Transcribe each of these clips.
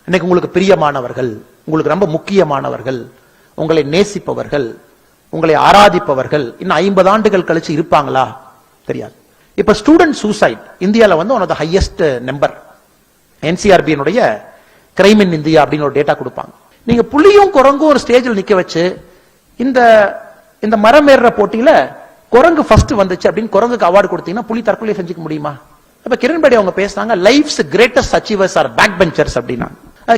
இன்னைக்கு உங்களுக்கு பிரியமானவர்கள், உங்களுக்கு ரொம்ப முக்கியமானவர்கள், உங்களை நேசிப்பவர்கள், உங்களை ஆராதிப்பவர்கள் இன்னும் 50 ஆண்டுகள் கழிச்சு இருப்பாங்களா தெரியாது. இப்ப ஸ்டூடெண்ட் சூசைட் இந்தியால வந்து one of the highest number. என்சிஆர்பியினுடைய கிரைம் இன் இந்தியா அப்படின்னு ஒரு டேட்டா கொடுப்பாங்க. நீங்க புலியும் குரங்கும் ஒரு ஸ்டேஜில் நிக்க வச்சு இந்த மரம் ஏறுற போட்டியில குரங்கு ஃபர்ஸ்ட் வந்துச்சு அப்படின்னு குரங்குக்கு அவார்டு கொடுத்தீங்கன்னா புலி தற்கொலை செஞ்சுக்க முடியுமா? அப்ப கிரண்பேடி அவங்க பேசினாங்க, life's greatest achievers are back benchers அப்படின்னா.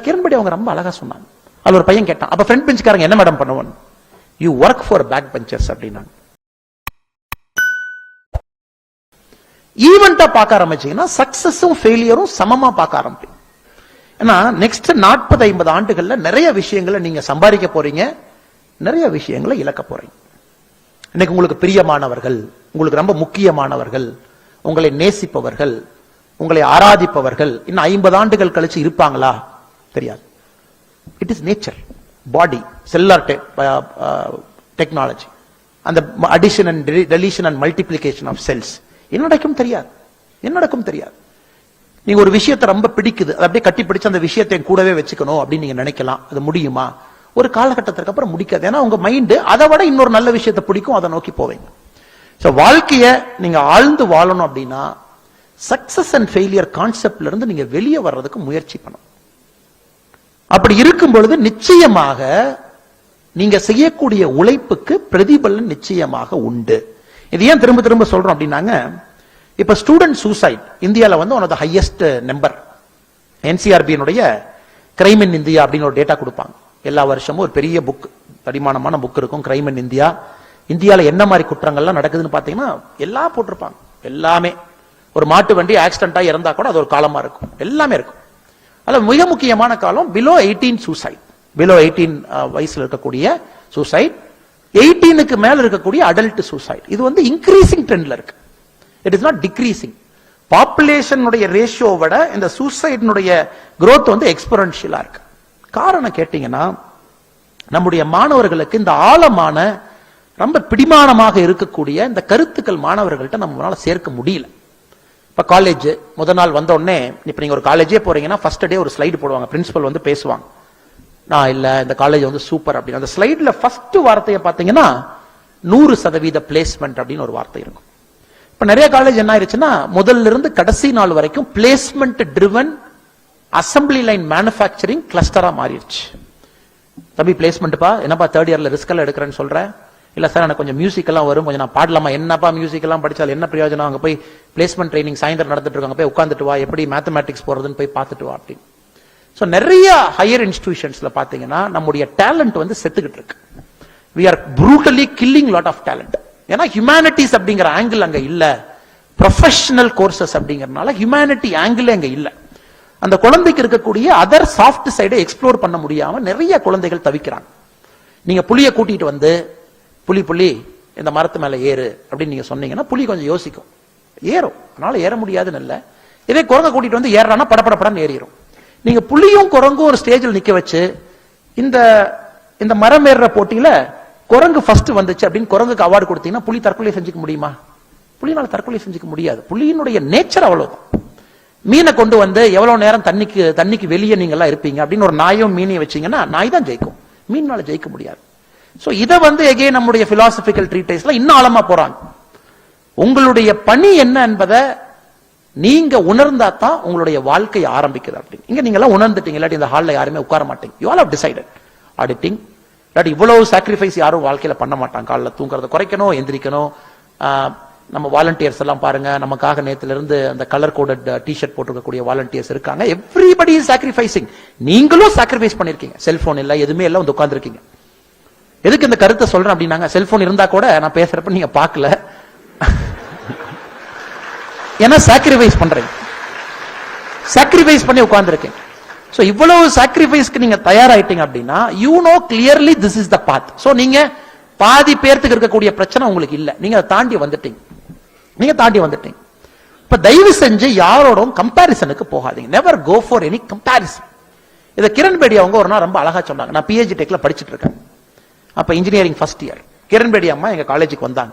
கிரண்பேடி அவங்க ரொம்ப அழகா சொன்னாங்க. அதுல ஒரு பையன் கேட்டான், அப்ப ஃப்ரண்ட் பெஞ்ச்காரங்க என்ன மேடம் பண்ணுவான்? You work for back benchers அப்படின்னா. ஈவெண்டா பார்க்க ஆரம்பிச்சீங்கன்னா சக்சஸும் ஃபெயிலியரும் சமமா பார்க்க ஆரம்பிப்பீங்க. ஏன்னா நெக்ஸ்ட் 40-50 ஆண்டுகள்ல நிறைய விஷயங்களை நீங்க சம்பாதிக்க போறீங்க, நிறைய விஷயங்களை இழக்க போறீங்க. இன்னைக்கு உங்களுக்கு பிரியமானவர்கள், உங்களுக்கு ரொம்ப முக்கியமானவர்கள், உங்களை நேசிப்பவர்கள், உங்களை ஆராதிப்பவர்கள் இன்னும் 50 ஆண்டுகள் கழிச்சு இருப்பாங்களா தெரியாது. It is nature, body, cellular technology, அந்த addition and deletion and multiplication of cells என்ன நடக்கும் தெரியாது, என்ன நடக்கும் தெரியாது. நீங்க ஒரு விஷயத்தை ரொம்ப பிடிக்குது, அதை அப்படியே கட்டி பிடிச்சு அந்த விஷயத்தை கூடவே வச்சுக்கணும் அப்படின்னு நீங்க நினைக்கலாம். அது முடியுமா? ஒரு காலகட்டத்திற்கு அப்புறம் முடிக்காது. ஏன்னா உங்க மைண்டு அதை விட இன்னொரு நல்ல விஷயத்தை பிடிக்கும், அதை நோக்கி போவீங்க. சோ வாழ்க்கைய நீங்க ஆழ்ந்து வாழணும் அப்படின்னா சக்சஸ் அண்ட் ஃபெயிலியர் கான்செப்ட்ல இருந்து நீங்க வெளியே வர்றதுக்கு முயற்சி பண்ணணும். அப்படி இருக்கும் பொழுது நிச்சயமாக நீங்க செய்யக்கூடிய உழைப்புக்கு பிரதிபலன் நிச்சயமாக உண்டு. இது ஏன் திரும்ப திரும்ப சொல்றோம் அப்படின்னாங்க, இப்ப ஸ்டூடெண்ட் சூசைட் இந்தியால வந்து one of the highest number. என்சிஆர்பியினுடைய கிரைம் இன் இந்தியா அப்படின்னு ஒரு டேட்டா கொடுப்பாங்க. எல்லா வருஷமும் ஒரு பெரிய புக், தடிமானமான புக் இருக்கும், கிரைம் இன் இந்தியா. இந்தியால என்ன மாதிரி குற்றங்கள்லாம் நடக்குதுன்னு பாத்தீங்கன்னா எல்லாம் போட்டிருப்பாங்க. எல்லாமே ஒரு மாட்டு வண்டி ஆக்சிடென்டா இறந்தா கூட அது ஒரு காலமா இருக்கும், எல்லாமே இருக்கும். அதுல மிக முக்கியமான காலம் பிலோ 18 சூசைட். பிலோ 18 வயசுல இருக்கக்கூடிய சூசைட், 18க்கு மேல இருக்கக்கூடிய அடல்ட் சூசைட். இது வந்து இன்க்ரீசிங் ட்ரெண்ட்ல இருக்கு, இட் இஸ் நாட் டிக்ரீசிங். பாப்புலேஷனுடைய ரேஷியோ விட இந்த சூசைடினுடைய growth வந்து எக்ஸ்போனன்ஷியலா இருக்கு. காரணம் கேட்டீங்கன்னா நம்முடைய மாணவர்களுக்கு இந்த ஆழமான ரொம்ப பிடிமானமாக இருக்கக்கூடிய இந்த கருத்துக்கள் மாணவர்கள்ட்ட நம்மளால சேர்க்க முடியல. இப்ப காலேஜ் முதல் நாள் வந்த உடனே, இப்ப நீங்க ஒரு காலேஜே போறீங்கன்னா ஃபர்ஸ்ட் டே ஒரு ஸ்லைடு போடுவாங்க, பிரின்சிபல் வந்து பேசுவாங்க, நான் இல்ல இந்த காலேஜ் வந்து சூப்பர் அப்படின்னு. அந்த ஸ்லைட்ல ஃபர்ஸ்ட் வார்த்தையை பாத்தீங்கன்னா 100% பிளேஸ்மெண்ட் அப்படின்னு ஒரு வார்த்தை இருக்கும். இப்ப நிறைய காலேஜ் என்ன ஆயிருச்சுன்னா முதல்ல இருந்து கடைசி நாள் வரைக்கும் placement driven assembly line manufacturing கிளஸ்டரா மாறிடுச்சு. தம்பி பிளேஸ்மெண்ட்ப்பா, என்னப்பா தேர்ட் இயர்ல ரிஸ்க் எல்லாம் எடுக்கிறேன்னு சொல்றேன்? இல்ல சார் எனக்கு கொஞ்சம் மியூசிக் எல்லாம் வரும், கொஞ்சம் நான் பாடலாமா? என்னப்பா மியூசிக் எல்லாம் படிச்சால் என்ன பிரயோஜனம்? அங்க போய் பிளேஸ்மெண்ட் ட்ரைனிங் சாயந்தரம் நடந்துட்டு இருக்காங்க, போய் உட்காந்துட்டு வா, எப்படி மேத்தமேட்டிக்ஸ் போறதுன்னு போய் பார்த்துட்டு வா அப்படின்னு. சோ நிறைய ஹையர் இன்ஸ்டிடியூஷன்ஸ்ல பாத்தீங்கன்னா நம்முடைய டேலண்ட் வந்து செத்துக்கிட்டு இருக்கு. we are brutally killing lot of talent. ஏன்னா ஹியூமனிட்டிஸ் அப்படிங்கிற ஆங்கிள் அங்க இல்ல, ப்ரொஃபஷனல் கோர்சஸ் அப்படிங்கறதுனால ஹியூமனிட்டி ஆங்கிள் அங்க இல்ல. அந்த குழந்தைக்கு இருக்கக்கூடிய அதர் சாஃப்ட் சைடை எக்ஸ்ப்ளோர் பண்ண முடியாம நிறைய குழந்தைகள் தவிக்கிறாங்க. நீங்க புலியை கூட்டிட்டு வந்து புலி புலி இந்த மரத்து மேல ஏறு அப்படின்னு நீங்க சொன்னீங்கன்னா புலி கொஞ்சம் யோசிக்கும், ஏறும், அதனால ஏற முடியாதுன்னு இல்ல. இதே குரங்க கூட்டிட்டு வந்து ஏறானா படப்படப்படன்னு ஏறிடும். நீங்க புலியும் குரங்கும் ஒரு ஸ்டேஜில் நிக்க வச்சு இந்த மரம் ஏறுற போட்டியில குரங்கு ஃபர்ஸ்ட் வந்துச்சு அப்படின்னு குரங்குக்கு அவார்டு கொடுத்தீங்கன்னா புலி தற்கொலை செஞ்சுக்க முடியுமா? புலினால தற்கொலை செஞ்சுக்க முடியாது. புலியினுடைய நேச்சர் அவ்வளவுதான். மீனை கொண்டு வந்து எவ்வளவு நேரம் தண்ணிக்கு வெளியே நீங்க எல்லாம் இருப்பீங்க அப்படின்னு ஒரு நாயும் மீனையும் வச்சீங்கன்னா நாய் தான் ஜெயிக்கும், மீனால ஜெயிக்க முடியாது. சோ இத வந்து எகைன் நம்முடைய பிலாசபிக்கல் ட்ரீடைஸ்ல இன்னும் ஆழமா போறாங்க. உங்களுடைய பணி என்ன என்பதை நீங்க உணர்ந்தா தான் உங்களுடைய வாழ்க்கை ஆரம்பிக்குது அப்படின்னு. இங்க நீங்க எல்லாம் உணர்ந்துட்டீங்க, இல்லாட்டி இந்த ஹால்ல யாருமே உட்கார மாட்டீங்க. You all have decided auditing, இல்லாட்டி இவ்வளவு சாக்ரிஃபைஸ் யாரும் வாழ்க்கையில பண்ண மாட்டாங்க. காலைல தூங்குறத குறைக்கணும், எந்திரிக்கணும். நம்ம வாலண்டியர்ஸ் எல்லாம் பாருங்க, நமக்காக நேத்துல இருந்து அந்த கலர் கோடட் டிஷர்ட் போட்டிருக்கக்கூடிய வாலண்டியர்ஸ் இருக்காங்க. Everybody is sacrificing. நீங்களும் சாக்ரிஃபைஸ் பண்ணிருக்கீங்க. செல்போன் இல்ல, எதுவுமே இல்ல, வந்து உட்கார்ந்து இருக்கீங்க. எதுக்கு இந்த கருத்தை சொல்றேன் அப்படின்னாங்க, செல்போன் இருந்தா கூட நான் பேசுறப்ப நீங்க பார்க்கல, ஏன்னா சாக்ரிஃபைஸ் பண்றீங்க, சாக்ரிஃபைஸ் பண்ணி உட்கார்ந்துருக்கீங்க. சோ இவ்வளவு சாக்ரிஃபைஸ்க்கு நீங்க தயாராயிட்டீங்க அப்படின்னா you know clearly this is the path. So நீங்க பாதி பேர்த்துக்கு இருக்கக்கூடிய பிரச்சனை உங்களுக்கு இல்ல, நீங்க அதை தாண்டி வந்துட்டீங்க, நீங்க தாண்டி வந்துட்டீங்க. இப்ப தயவு செஞ்சு யாரோடும் கம்பாரிசனுக்கு போகாதீங்க. Never go for any comparison. இதை கிரண்பேடி அவங்க ஒரு நாள் ரொம்ப அழகா சொன்னாங்க. நான் PhD டெக்ல படிச்சுட்டு இருக்கேன், அப்ப இன்ஜினியரிங் ஃபர்ஸ்ட் இயர். கிரண்பேடி அம்மா எங்க காலேஜுக்கு வந்தாங்க,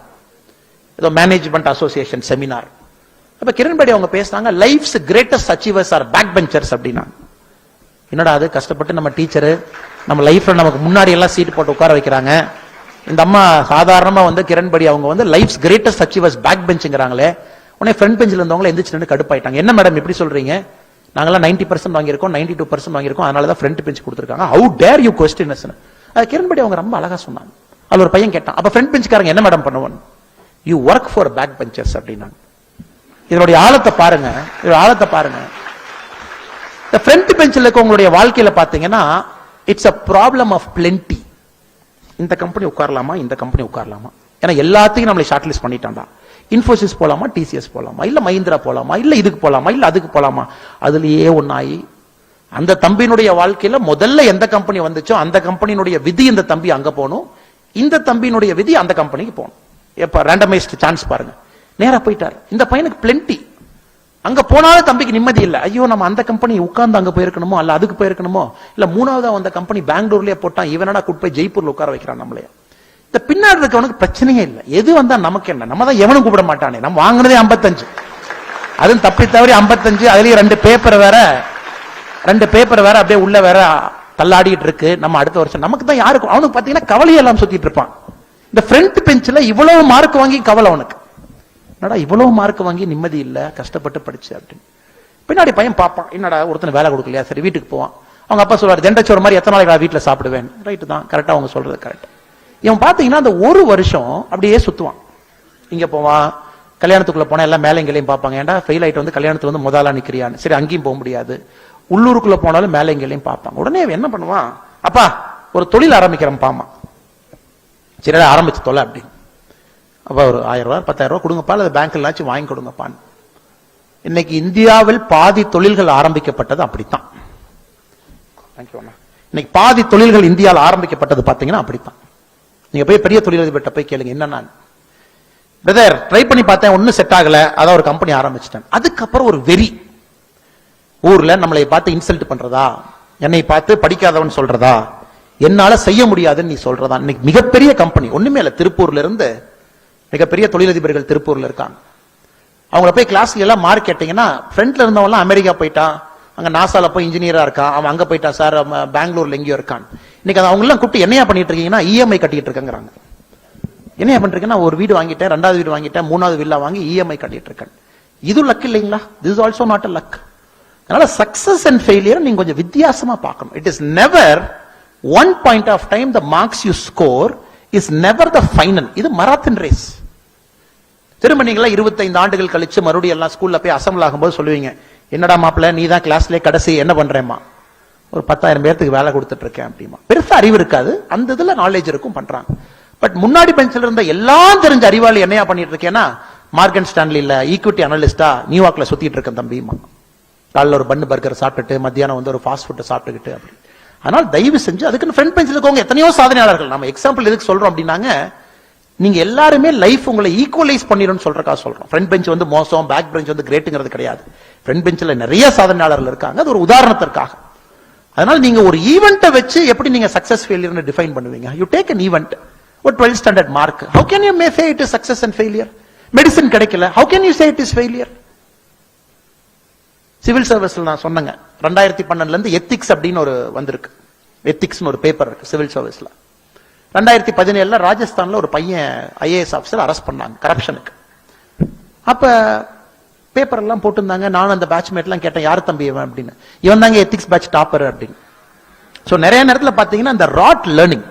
ஏதோ மேனேஜ்மெண்ட் அசோசியேஷன் செமினார். அப்ப கிரண்பேடி அவங்க பேசினாங்க, life's greatest achievers are back benchers அப்படின்னா. என்னடா அது கஷ்டப்பட்டு நம்ம டீச்சரு நம்ம லைஃப்ல நமக்கு முன்னாடி எல்லாம் சீட் போட்டு உட்கார வைக்கிறாங்க. இந்த அம்மா சாதாரணமா வந்து கிரண்படி அவங்க வந்து லைஃப்ஸ் கிரேட்டஸ்ட் அச்சீவர்ஸ் பேக் பெஞ்சுங்கிறாங்களே, உடனே ஃப்ரண்ட் பெஞ்சில் இருந்தவங்க எந்திரிச்சு நின்று கடுப்பாயிட்டாங்க. என்ன மேடம் இப்படி சொல்றீங்க, நாங்களாம் 90% வாங்கியிருக்கோம், 92% வாங்கியிருக்கோம், அதனாலதான் ஃப்ரண்ட் பெஞ்ச் கொடுத்துருக்காங்க. How dare you question us. அது கிரண்படி அவங்க ரொம்ப அழகா சொன்னாங்க. அதுல ஒரு பையன் கேட்டான், அப்ப ஃப்ரண்ட் பெஞ்ச்காரங்க என்ன மேடம் பண்ணுவான், you work for back benchers அப்படின்னாங்க. இதனுடைய ஆழத்தை பாருங்க, இதோட ஆழத்தை பாருங்க. இந்த ஃப்ரண்ட் பெஞ்சில் இருக்க உங்களுடைய வாழ்க்கையில பாத்தீங்கன்னா it's a problem of plenty. இந்த கம்பெனி உட்காரலாமா, இந்த கம்பெனி உட்காரலாமா, ஏன்னா எல்லாத்தையும் நம்மளை ஷார்ட் லிஸ்ட் பண்ணிட்டான்டா. இன்ஃபோசிஸ் போலாமா, டிசிஎஸ் போலாமா, இல்ல மஹிந்திரா போலாமா, இல்ல இதுக்கு போலாமா, இல்ல அதுக்கு போலாமா, அதுலயே ஒன்னாயி அந்த தம்பியினுடைய வாழ்க்கையில முதல்ல எந்த கம்பெனி வந்துச்சோ அந்த கம்பெனியினுடைய விதி இந்த தம்பி அங்க போகணும், இந்த தம்பியினுடைய விதி அந்த கம்பெனிக்கு போகணும். எப்ப ரேண்டமைஸ்ட் சான்ஸ் பாருங்க, நேரா போயிட்டார். இந்த பையனுக்கு பிளென்டி, அங்க போனாலும் தம்பிக்கு நிம்மதி இல்ல. ஐயோ நம்ம அந்த கம்பெனி உட்கார்ந்து அங்க போயிருக்கணுமோ, அல்ல அதுக்கு போயிருக்கணுமோ, இல்ல மூணாவது அந்த கம்பெனி பெங்களூர்லயே போட்டான், இவனடா கூட்டு போய் ஜெய்ப்பூர்ல உட்கார வைக்கிறான் நம்மளே. இந்த பின்னாடி இருக்கவனுக்கு பிரச்சனையே இல்லை, எது வந்தா நமக்கு என்ன, நம்ம தான் எவனும் கூப்பிட மாட்டானே, நம்ம வாங்கினதே 55, அதுவும் தப்பி தவறி 55, அதுலயும் 2 பேப்பர் வேற அப்படியே உள்ள வேற தள்ளாடிட்டு இருக்கு. நம்ம அடுத்த வருஷம் நமக்கு தான் யாருக்கு, அவனுக்கு பாத்தீங்கன்னா கவலையெல்லாம் சுத்திட்டு இருப்பான். இந்த ஃப்ரண்ட் பெஞ்சில் இவ்வளவு மார்க் வாங்கி கவலை அவனுக்கு, என்னடா இவ்வளவு மார்க் வாங்கி நிம்மதி இல்ல, கஷ்டப்பட்டு படிச்சு அப்படின்னு. பின்னாடி பையன் பாப்பான், என்னடா ஒருத்தன் வேலை கொடுக்கலையா, சரி வீட்டுக்கு போவான். அவங்க அப்பா சொல்றாரு, தண்டச்சோறு மாதிரி எத்தனை நாளைக்கு வீட்டுல சாப்பிடுவேன். ரைட்டு தான், கரெக்டா அவங்க சொல்றது கரெக்ட். இவன் பாத்தீங்கன்னா அந்த ஒரு வருஷம் அப்படியே சுத்துவான், இங்க போவான், கல்யாணத்துக்குள்ள போனா எல்லாம் மேலே எங்களையும் பார்ப்பாங்க, ஏன்டா ஃபெயில் ஆயிட்டு வந்து கல்யாணத்துல வந்து முதலா நிக்கிறியான்னு. சரி அங்கேயும் போக முடியாது, உள்ளூருக்குள்ள போனாலும் மேலே எங்களையும் பார்ப்பாங்க. உடனே என்ன பண்ணுவான், அப்பா ஒரு தொழில் ஆரம்பிக்கிறேன் பாமா, சரி ஆரம்பிச்சு தொலை அப்படின்னு. அப்ப ஒரு 1000 ரூபாய் 10,000 ரூபாய் கொடுங்கப்பா, அல்லது பேங்க்லாச்சும் வாங்கி கொடுங்கப்பான்னு. இன்னைக்கு இந்தியாவில் பாதி தொழில்கள் ஆரம்பிக்கப்பட்டது அப்படித்தான். இன்னைக்கு பாதி தொழில்கள் இந்தியாவில் ஆரம்பிக்கப்பட்டது பாத்தீங்கன்னா அப்படித்தான். நீங்க போய் பெரிய தொழிலதிபர்கிட்ட போய் கேளுங்க, என்ன பிரதர் ட்ரை பண்ணி பார்த்தேன் ஒன்னும் செட் ஆகல, அதான் ஒரு கம்பெனி ஆரம்பிச்சிட்டேன். அதுக்கப்புறம் ஒரு வெறி, ஊர்ல நம்மளை பார்த்து இன்சல்ட் பண்றதா, என்னை பார்த்து படிக்காதவன் சொல்றதா, என்னால செய்ய முடியாதுன்னு நீ சொல்றதா. இன்னைக்கு மிகப்பெரிய கம்பெனி ஒண்ணுமே இல்ல, திருப்பூர்ல இருந்து மிகப்பெரிய தொழிலதிபர்கள் திருப்பூர்ல இருக்காங்க. அவங்கள போய் கிளாஸ்ல எல்லாம் மார்க் கேட்டீங்கன்னா, ஃப்ரண்ட்ல இருந்தவங்க அமெரிக்கா போயிட்டான், அங்க நாசால போய் இன்ஜினியரா இருக்கான், அவன் அங்க போயிட்டான் சார், பெங்களூர்ல எங்கேயோ இருக்கான். இன்னைக்கு அவங்க எல்லாம் கூப்பிட்டு என்னையா பண்ணிட்டு இருக்கீங்கன்னா, இஎம்ஐ கட்டிட்டு இருக்கேங்கிறாங்க. என்னையா பண்றீங்கன்னா, ஒரு வீடு வாங்கிட்டேன், 2வது வீடு வாங்கிட்டேன், 3வது வில்லா வாங்கி இஎம்ஐ கட்டிட்டு இருக்கேன். இது லக் இல்லைங்களா? This is also not a luck. அதனால சக்சஸ் அண்ட் ஃபெயிலியர் நீங்க கொஞ்சம் வித்தியாசமா பார்க்கணும். It is never one point of time the marks you score is never the final. இது மராத்தன் ரேஸ். திரும்ப நீங்களா 25 ஆண்டுகள் கழிச்சு மறுபடியும் எல்லாம் ஸ்கூல்ல போய் அசம்பிள் ஆகும்போது சொல்லுவீங்க, என்னடா மாப்பிள்ள நீ தான் கிளாஸ்ல கடைசி, என்ன பண்றேமா, ஒரு 10,000 பேருக்கு வேலை கொடுத்துட்டு இருக்கேன் அப்படிமா. பெருசா அறிவு இருக்காது, அந்த இதுல நாலேஜ் இருக்கும் பண்றாங்க. பட் முன்னாடி பெஞ்சில் இருந்த எல்லாம் தெரிஞ்ச அறிவாளி என்னையா பண்ணிட்டு இருக்கேன்னா, மார்கன் ஸ்டான்லில ஈக்விட்டி அனலிஸ்டா நியூயார்க்ல சுத்திட்டு இருக்கேன் தம்பிமா. காலைல ஒரு பன்னு பர்கர் சாப்பிட்டுட்டு மத்தியானம் வந்து ஒரு ஃபாஸ்ட் ஃபுட் சாப்பிட்டுக்கிட்டு அப்படி. அதனால தயவு செஞ்சு அதுக்குன்னு ஃப்ரண்ட் பெஞ்சில் இருக்கவங்க எத்தனையோ சாதனையாளர்கள். நம்ம எக்ஸாம்பிள் எதுக்கு சொல்றோம் அப்படின்னாங்க, நீங்க எல்லாருமே லைஃப் உங்களை ஈக்குவலைஸ் பண்ணிடும் சொல்றக்கா சொல்றோம். ஃப்ரண்ட் பெஞ்ச் வந்து மோசம், பேக் பெஞ்ச் வந்து கிரேட்ங்கிறது கிடையாது. ஃப்ரண்ட் பெஞ்சில் நிறைய சாதனையாளர்கள் இருக்காங்க, அது ஒரு உதாரணத்திற்காக. அதனால நீங்க ஒரு ஈவெண்ட்டை வச்சு எப்படி நீங்க சக்சஸ் ஃபெயிலியர்னு டிஃபைன் பண்ணுவீங்க? யூ டேக் an event, ஒரு 12th standard mark, how can you say it is success and failure? Medicine கிடைக்கல, how can you say it is failure? Civil சர்வீஸ்ல நான் சொன்னேங்க, 2012 இருந்து எத்திக்ஸ் அப்படின்னு ஒரு வந்திருக்கு, எத்திக்ஸ் ஒரு பேப்பர் இருக்கு சிவில் சர்வீஸ்ல. 2017 ராஜஸ்தான்ல ஒரு பையன் ஐஏஎஸ் ஆபீசர் அரெஸ்ட் பண்ணாங்க கரப்ஷனுக்கு. அப்ப பேப்பர் எல்லாம் போட்டிருந்தாங்க. நானும் அந்த பேட்ச்மேட் எல்லாம் கேட்டேன், யார் தம்பி இவன் அப்படின்னு. இவன் தாங்க எத்திக்ஸ் பேட்ச் டாப்பர் அப்படின்னு. சோ நிறைய நேரத்தில் பாத்தீங்கன்னா இந்த ராட் லேர்னிங்,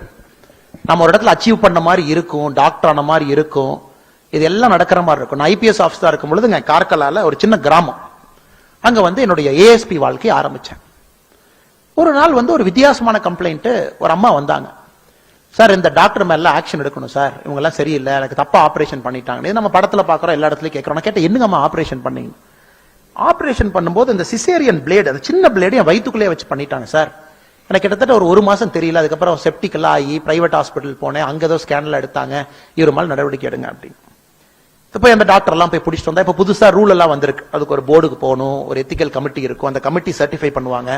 நம்ம ஒரு இடத்துல அச்சீவ் பண்ண மாதிரி இருக்கும், டாக்டர் ஆன மாதிரி இருக்கும், இது எல்லாம் நடக்கிற மாதிரி இருக்கும். நான் ஐபிஎஸ் ஆஃபீஸரா இருக்கும் பொழுது கார்கலால ஒரு சின்ன கிராமம், அங்க வந்து என்னுடைய ஏஎஸ்பி வாழ்க்கையை ஆரம்பிச்சேன். ஒரு நாள் வந்து ஒரு வித்தியாசமான கம்ப்ளைண்ட், ஒரு அம்மா வந்தாங்க, சார் இந்த டாக்டர் மேல ஆக்ஷன் எடுக்கணும் சார், இவங்க எல்லாம் சரியில்லை, எனக்கு தப்பா ஆபரேஷன் பண்ணிட்டாங்க. நம்ம படத்துல பாக்குறோம், எல்லா இடத்துலயும் கேட்கறோம். நான் கேட்டேன், என்னங்கம்மா ஆபரேஷன் பண்ணீங்க? ஆபரேஷன் பண்ணும்போது இந்த சிசேரியன் பிளேடு, அது சின்ன பிளேடு என் வயிற்றுக்குள்ளே வச்சு பண்ணிட்டாங்க சார். எனக்கு கிட்டத்தட்ட ஒரு மாசம் தெரியல. அதுக்கப்புறம் செப்டிக் எல்லாம் ஆகி பிரைவேட் ஹாஸ்பிட்டல் போனேன், அங்க ஏதோ ஸ்கேன்ல எடுத்தாங்க, இவர் மேல நடவடிக்கை எடுங்க அப்படின்னு. இப்ப அந்த டாக்டர் எல்லாம் போய் பிடிச்சிட்டு வந்தா, இப்ப புதுசா ரூல் எல்லாம் வந்திருக்கு, அதுக்கு ஒரு போர்டுக்கு போகணும், ஒரு எத்திக்கல் கமிட்டி இருக்கும், அந்த கமிட்டி சர்டிஃபை பண்ணுவாங்க,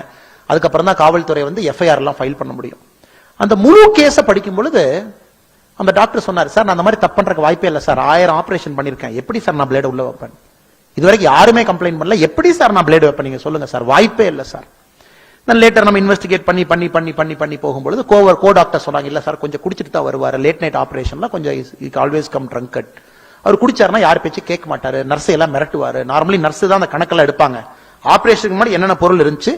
அதுக்கப்புறம் தான் காவல்துறை வந்து எஃப்ஐஆர் எல்லாம் ஃபைல் பண்ண முடியும். அந்த முழு கேஸ படிக்கும் பொழுது அந்த டாக்டர் சொன்னார், சார் நான் அந்த மாதிரி தப்பு பண்றதுக்கு வாய்ப்பே இல்லை சார், 1000 ஆபரேஷன் பண்ணிருக்கேன், எப்படி சார் நான் பிளேட் உள்ள வைப்பேன்? இதுவரைக்கும் யாருமே கம்ப்ளைண்ட் பண்ணல, எப்படி சார் நான் பிளேட் வைப்பேன் நீங்க சொல்லுங்க சார், வாய்ப்பே இல்லை சார். then later நம்ம இன்வெஸ்டிகேட் பண்ணி போகும்போது கோ டாக்டர் சொன்னாங்க, இல்ல சார் கொஞ்சம் குடிச்சிட்டு தான் வருவாரு, லேட் நைட் ஆபரேஷன்ல கொஞ்சம் ஆல்வேஸ் கம் ட்ரங்கட். அவர் குடிச்சாருன்னா யார் பேச்சு கேட்க மாட்டாரு, நர்ஸ் எல்லாம் மிரட்டுவாரு. நார்மலி நர்ஸ் தான் அந்த கணக்கெல்லாம் எடுப்பாங்க. ஆபரேஷனுக்கு முன்னாடி என்னென்ன பொருள் இருந்துச்சு,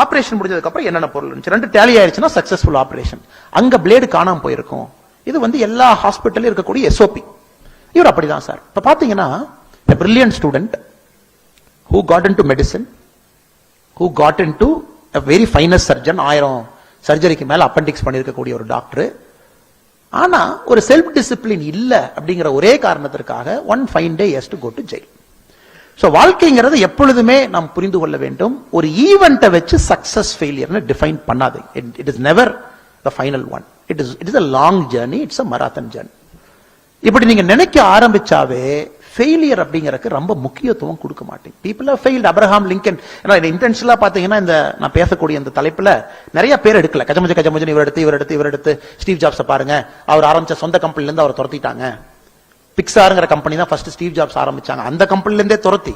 ஆபரேஷன் முடிஞ்சதுக்கு அப்புறம் என்னென்ன பொருள் இருந்துச்சு, ரெண்டு டேலி ஆயிடுச்சுன்னா சக்சஸ்ஃபுல் ஆபரேஷன். அங்க பிளேடு காணாம போயிருக்கும். இது வந்து எல்லா ஹாஸ்பிட்டல்ல இருக்கக்கூடிய SOP. இவர் அப்படிதான் சார். இப்ப பாத்தீங்கன்னா a brilliant student who got into medicine, who got into a very finest surgeon, 1000 சர்ஜரிக்கு மேல அப்பெண்டிக்ஸ் பண்ணிருக்கக்கூடிய ஒரு டாக்டர். ஆனா ஒரு செல்ஃப் டிசிப்ளின் இல்ல அப்படிங்கிற ஒரே காரணத்திற்காக one fine day he has to go to jail. So வாழ்க்கைங்கிறது எப்பொழுதுமே நாம் புரிந்து கொள்ள வேண்டும். ஒரு ஈவென்ட்டை வச்சு சக்சஸ் ஃபெயிலியர்னு டிஃபைன் பண்ணாது. It is never the final one. It is a long journey, it's a marathon journey. இப்படி நீங்க நினைக்க ஆரம்பிச்சாவே ஃபெயிலியர் அப்படிங்கறதுக்கு ரொம்ப முக்கியத்துவம் கொடுக்க மாட்டீங்க. People have failed. Abraham Lincoln, இன்டென்ஷனலா பாத்தீங்கன்னா இந்த நான் பேசக்கூடிய இந்த தலைப்புல நிறைய பேர் எடுக்கல. கஜமுஜன் இவர் எடுத்து ஸ்டீவ் ஜாப்ஸ் பாருங்க, அவர் ஆரம்பிச்ச சொந்த கம்பெனில இருந்து அவர் துரத்திட்டாங்க. பிக்சார்ங்கிற கம்பெனி தான் ஃபர்ஸ்ட் ஸ்டீவ் ஜாப்ஸ் ஆரம்பிச்சாங்க. அந்த கம்பெனில இருந்தே துரத்தி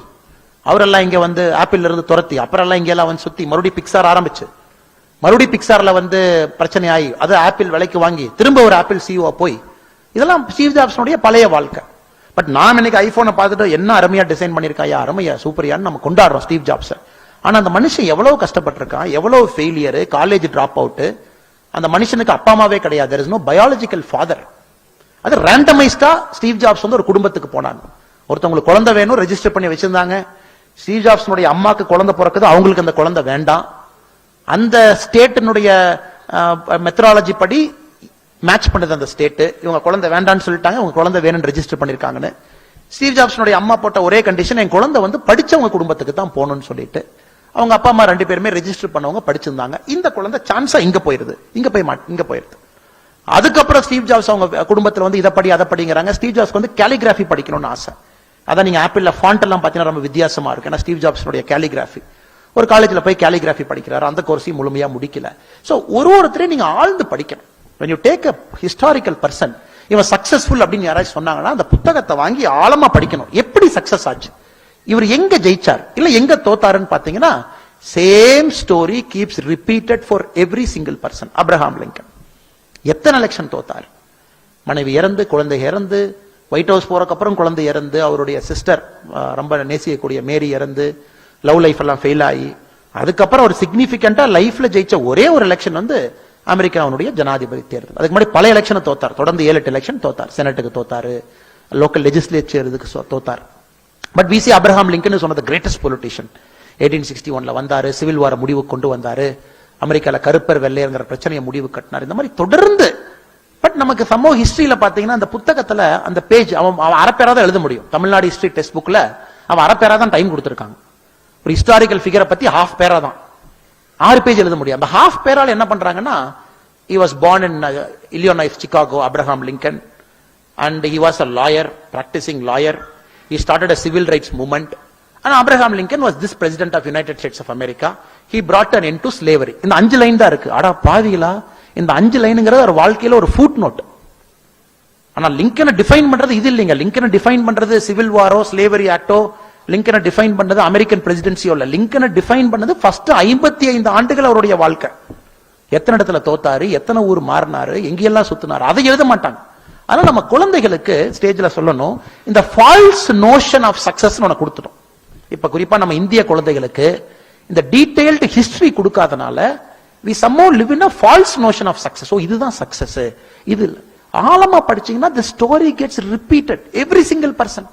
அவரெல்லாம் இங்க வந்து ஆப்பிள் இருந்து துரத்தி அப்புறம் எல்லாம் இங்க எல்லாம் வந்து சுத்தி மறுபடியும் பிக்சார் ஆரம்பிச்சு, மறுபடியும் பிக்சார்ல வந்து பிரச்சனை ஆகி அது ஆப்பிள் விலைக்கு வாங்கி திரும்ப ஒரு ஆப்பிள் CEO போய், இதெல்லாம் ஸ்டீவ் ஜாப்ஸனுடைய பழைய வாழ்க்கை. பட் நாம் இன்னைக்கு ஐபோனை பார்த்துட்டு என்ன அருமையா டிசைன் பண்ணிருக்காயா, அருமையா சூப்பரியான்னு நம்ம கொண்டாடுறோம் ஸ்டீவ் ஜாப்ஸ். ஆனா அந்த மனுஷன் எவ்வளவு கஷ்டப்பட்டிருக்கான், எவ்வளவு ஃபெயிலியர், காலேஜ் டிராப் அவுட். அந்த மனுஷனுக்கு அப்பா அம்மாவே கிடையாது. there is no biological father. அது ரேண்டமைஸ்டா ஸ்டீவ் ஜாப்ஸ் வந்து ஒரு குடும்பத்துக்கு போனாங்க. ஒருத்தவங்களுக்கு குழந்தை வேணும் ரெஜிஸ்டர் பண்ணி வச்சிருந்தாங்க. ஸ்டீவ் ஜாப்ஸ்னுடைய அம்மாக்கு குழந்தை பிறக்குது, அவங்களுக்கு அந்த குழந்தை வேண்டாம். அந்த ஸ்டேட்டினுடைய மெத்தடாலஜி படி மேட்ச் பண்ணது அந்த ஸ்டேட். இவங்க குழந்தை வேண்டாம்னு சொல்லிட்டாங்க, அவங்க குழந்தை வேணும்னு ரெஜிஸ்டர் பண்ணிருக்காங்கன்னு. ஸ்டீவ் ஜாப்ஸ்னுடைய அம்மா போட்ட ஒரே கண்டிஷன், என் குழந்தை வந்து படிச்சவங்க குடும்பத்துக்கு தான் போகணும்னு சொல்லிட்டு அவங்க அப்பா அம்மா 2 பேருமே ரெஜிஸ்டர் பண்ணவங்க படிச்சிருந்தாங்க. இந்த குழந்தை சான்ஸா இங்க போயிருது, இங்க போயிருது. அதுக்கப்புறம் ஸ்டீவ் ஜாப்ஸ் அவங்க குடும்பத்துல வந்து இதை படி அதை படிங்கிறாங்க. ஸ்டீவ் ஜாப்ஸ்க்கு வந்து கேலிகிராஃபி படிக்கணும்னு ஆசை. அதான் நீங்க ஆப்பிள்ல ஃபாண்ட் எல்லாம் பாத்தீங்கன்னா ரொம்ப வித்தியாசமா இருக்கு. ஏன்னா ஸ்டீவ் ஜாப்ஸ்னுடைய கேலிகிராஃபி, ஒரு காலேஜ்ல போய் கேலிகிராஃபி படிக்கிறாரு, அந்த கோர்ஸையும் முழுமையா முடிக்கல. சோ ஒருத்தரையும் நீங்க ஆழ்ந்து படிக்கணும். when you take a historical person, இவன் சக்சஸ்ஃபுல் அப்படின்னு யாராவது சொன்னாங்கன்னா அந்த புத்தகத்தை வாங்கி ஆழமா படிக்கணும். எப்படி சக்சஸ் ஆச்சு, இவர் எங்க ஜெயிச்சார் இல்ல எங்க தோத்தாருன்னு பாத்தீங்கன்னா same story keeps repeated for every single person. Abraham Lincoln எத்தனை எலெக்ஷன் தோத்தார், மனைவி இறந்து, குழந்தை இறந்து, ஒயிட் ஹவுஸ் போறதுக்கு அப்புறம் குழந்தை இறந்து, அவருடைய சிஸ்டர் ரொம்ப நேசிக்கக்கூடிய மேரி இறந்து, லவ் லைஃப் எல்லாம் ஃபெயில் ஆகி, அதுக்கப்புறம் ஒரு சிக்னிபிகண்டா லைஃப்ல ஜெயிச்ச ஒரே ஒரு எலெக்ஷன் வந்து அமெரிக்காவுடைய ஜனாதிபதி தேர்தல். அதுக்கு முன்னாடி பல எலெக்ஷன் தோத்தார், தொடர்ந்து 7-8 எலெக்ஷன் தோத்தார். செனட்டுக்கு தோத்தாரு, லோக்கல் லெஜிஸ்லேச்சர் இதுக்கு தோத்தார். But we see Abraham Lincoln சொன்ன கிரேட்டஸ்ட் பொலிட்டிஷியன். 1861 வந்தாரு, சிவில் வார முடிவு கொண்டு வந்தாரு, அமெரிக்கால கருப்பர் வெள்ளையர்ங்கிற பிரச்சனையை முடிவு கட்டினார். இந்த மாதிரி தொடர்ந்து. பட் நமக்கு சமூக ஹிஸ்டரியில பாத்தீங்கன்னா அந்த புத்தகத்துல அந்த பேஜ் அவன் அரைப்பேரா தான் எழுத முடியும். தமிழ்நாடு ஹிஸ்டரி டெக்ஸ்ட் புக்ல அவன் அரைப்பேரா தான் டைம் கொடுத்திருக்காங்க. ஒரு ஹிஸ்டாரிக்கல் ஃபிகரை பத்தி ஹாஃப் பேரா தான் 6 பேஜ் எழுத முடியும். அந்த ஹாஃப் பேரால என்ன பண்றாங்கன்னா, he was born in Illinois, Chicago, Abraham Lincoln, and he was a lawyer, practicing lawyer. He started a civil rights movement, and Abraham Lincoln was this president of United States of America. He brought an end to slavery. இந்த 5 line தான் இருக்கு. அடா பாவிகளா, இந்த 5 லைனுங்கிறது ஒரு வாழ்க்கையில ஒரு food note. ஆனா லிங்கனை டிஃபைன் பண்றது இது இல்லைங்க. லிங்கனை டிஃபைன் பண்றது சிவில் வாரோ, ஸ்லேவரி ஆக்டோ, லிங்கனை டிஃபைன் பண்ணது அமெரிக்கன் பிரசிடென்சியோ இல்ல. லிங்கனை டிஃபைன் பண்ணது ஃபர்ஸ்ட் 55 ஆண்டுகள் அவருடைய வாழ்க்கை. எத்தனை இடத்துல தோத்தாரு, எத்தனை ஊர் மாறினாரு, எங்கெல்லாம் சுத்தினாரு, அதை எழுத மாட்டாங்க. ஆனா நம்ம குழந்தைகளுக்கு ஸ்டேஜ்ல சொல்லணும், இந்த ஃபால்ஸ் நோஷன் ஆஃப் சக்சஸ் உனக்கு கொடுத்துட்டோம். இப்ப குறிப்பா நம்ம இந்திய குழந்தைகளுக்கு இந்த டீடைல்டு ஹிஸ்டரி கொடுக்காதனால we somehow live in a false notion of success. ஓ இதுதான் சக்சஸ். இது ஆழமா படிச்சீங்கன்னா the story gets repeated, every single person.